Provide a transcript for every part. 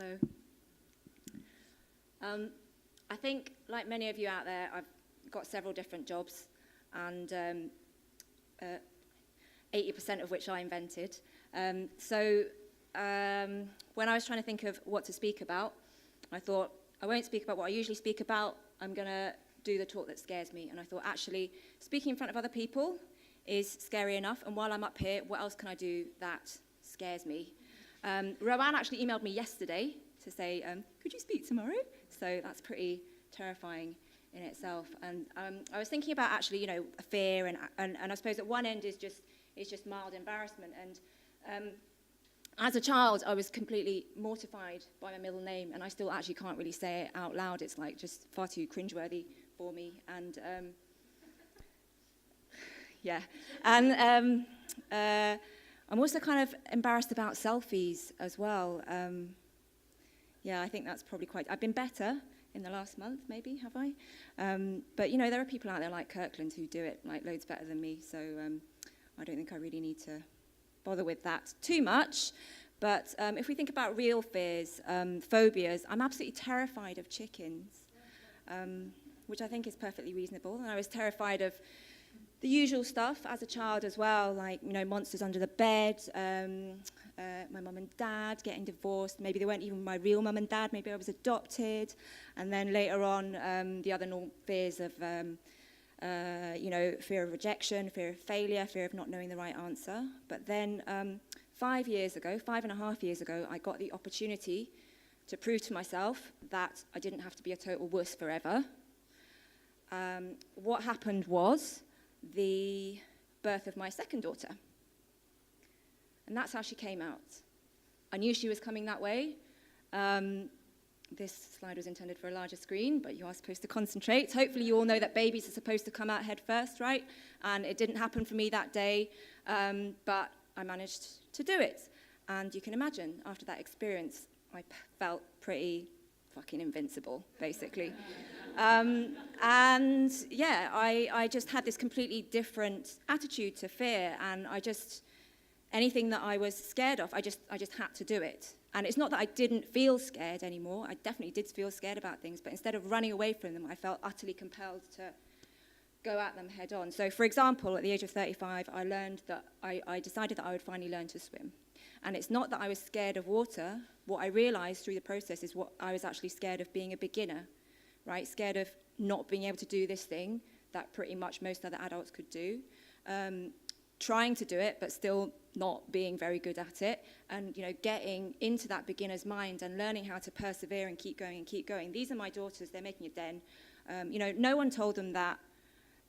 Hello. I think, like many of you out there, I've got several different jobs, and 80% of which I invented. So when I was trying to think of what to speak about, I thought, I won't speak about what I usually speak about. I'm going to do the talk that scares me. And I thought, actually, speaking in front of other people is scary enough. And while I'm up here, what else can I do that scares me? Rowan actually emailed me yesterday to say, could you speak tomorrow? So that's pretty terrifying in itself. And I was thinking about actually, you know, fear, and I suppose at one end is just mild embarrassment. And as a child, I was completely mortified by my middle name, and I still actually can't really say it out loud. It's like just far too cringeworthy for me. And yeah, and I'm also kind of embarrassed about selfies as well. Yeah, I think that's probably quite... I've been better in the last month, maybe, have I? But, you know, there are people out there like Kirkland who do it, like, loads better than me, so I don't think I really need to bother with that too much. But if we think about real fears, phobias, I'm absolutely terrified of chickens, which I think is perfectly reasonable. And I was terrified of the usual stuff as a child as well, like, you know, monsters under the bed, my mum and dad getting divorced. Maybe they weren't even my real mum and dad. Maybe I was adopted. And then later on, the other fears of, you know, fear of rejection, fear of failure, fear of not knowing the right answer. But then 5.5 years ago, I got the opportunity to prove to myself that I didn't have to be a total wuss forever. What happened was the birth of my second daughter. And that's how she came out. I knew she was coming that way. This slide was intended for a larger screen, but you are supposed to concentrate. Hopefully you all know that babies are supposed to come out head first, right? And it didn't happen for me that day, but I managed to do it. And you can imagine, after that experience, I felt pretty fucking invincible, basically. And yeah, I just had this completely different attitude to fear, and anything that I was scared of, I just had to do it. And it's not that I didn't feel scared anymore. I definitely did feel scared about things, but instead of running away from them, I felt utterly compelled to go at them head on. So for example, at the age of 35, I learned that I decided that I would finally learn to swim. And it's not that I was scared of water. What I realized through the process is what I was actually scared of being a beginner, right? Scared of not being able to do this thing that pretty much most other adults could do. Trying to do it, but still not being very good at it, and, you know, getting into that beginner's mind and learning how to persevere and keep going and keep going. These are my daughters. They're making a den. You know, no one told them that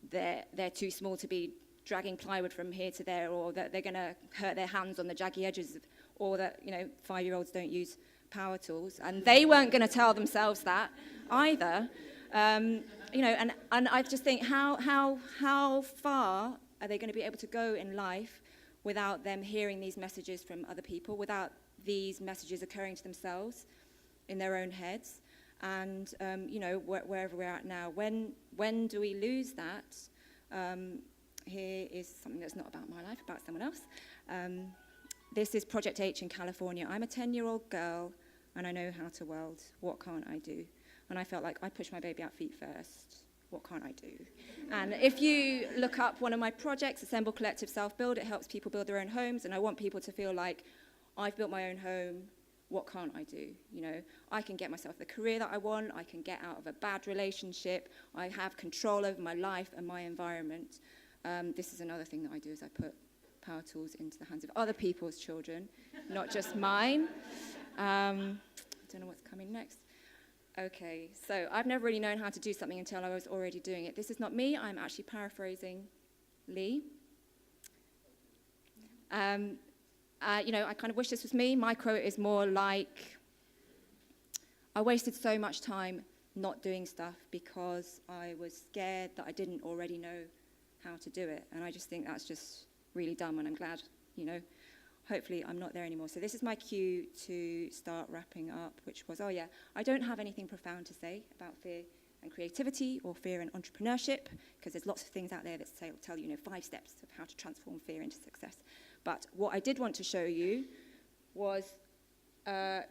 they're too small to be dragging plywood from here to there, or that they're going to hurt their hands on the jaggy edges, or that, you know, 5-year-olds don't use power tools, and they weren't going to tell themselves that either. You know, and I just think how far are they going to be able to go in life without them hearing these messages from other people, without these messages occurring to themselves in their own heads? And, you know, wherever we're at now, when do we lose that? Here is something that's not about my life, about someone else. This is Project H in California. I'm a 10-year-old girl, and I know how to weld. What can't I do? And I felt like I pushed my baby out feet first. What can't I do? And if you look up one of my projects, Assemble Collective Self-Build, it helps people build their own homes, and I want people to feel like, I've built my own home, what can't I do? You know, I can get myself the career that I want, I can get out of a bad relationship, I have control over my life and my environment. This is another thing that I do, is I put power tools into the hands of other people's children, not just mine. I don't know what's coming next. Okay, so I've never really known how to do something until I was already doing it. This is not me, I'm actually paraphrasing Lee. You know, I kind of wish this was me. My quote is more like, I wasted so much time not doing stuff because I was scared that I didn't already know how to do it. And I just think that's just really dumb, and I'm glad, you know, hopefully I'm not there anymore. So this is my cue to start wrapping up, which was, oh yeah, I don't have anything profound to say about fear and creativity or fear and entrepreneurship, because there's lots of things out there that tell you, 5 steps of how to transform fear into success. But what I did want to show you was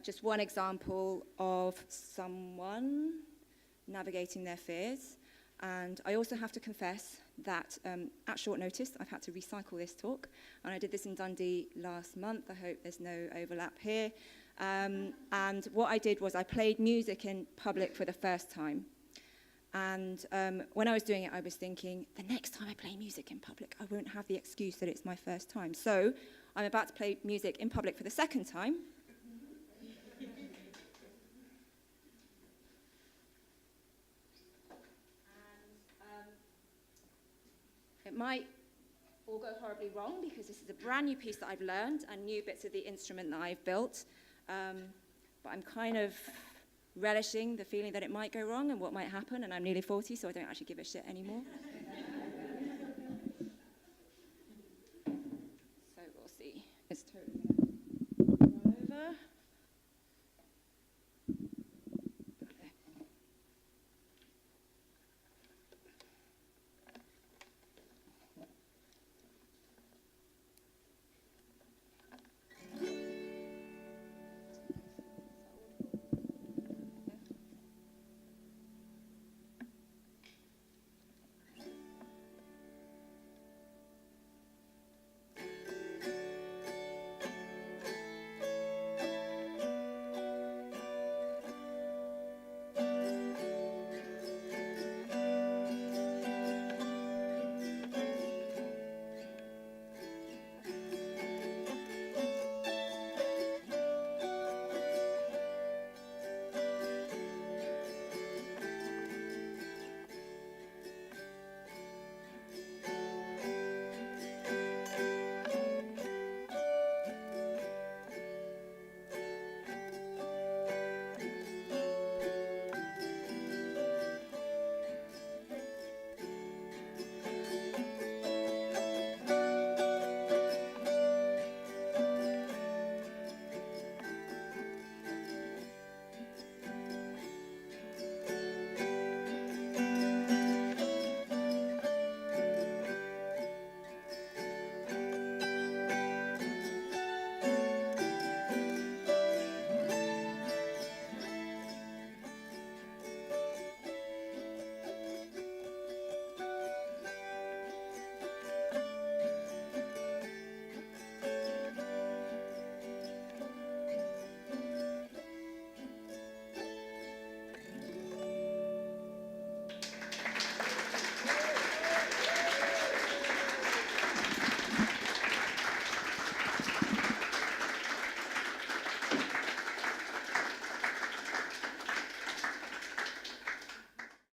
just one example of someone navigating their fears. And I also have to confess that at short notice, I've had to recycle this talk. And I did this in Dundee last month. I hope there's no overlap here. And what I did was I played music in public for the first time. And when I was doing it, I was thinking, the next time I play music in public, I won't have the excuse that it's my first time. So I'm about to play music in public for the second time. It might all go horribly wrong because this is a brand new piece that I've learned and new bits of the instrument that I've built. But I'm kind of relishing the feeling that it might go wrong and what might happen, and I'm nearly 40, so I don't actually give a shit anymore. So we'll see. It's totally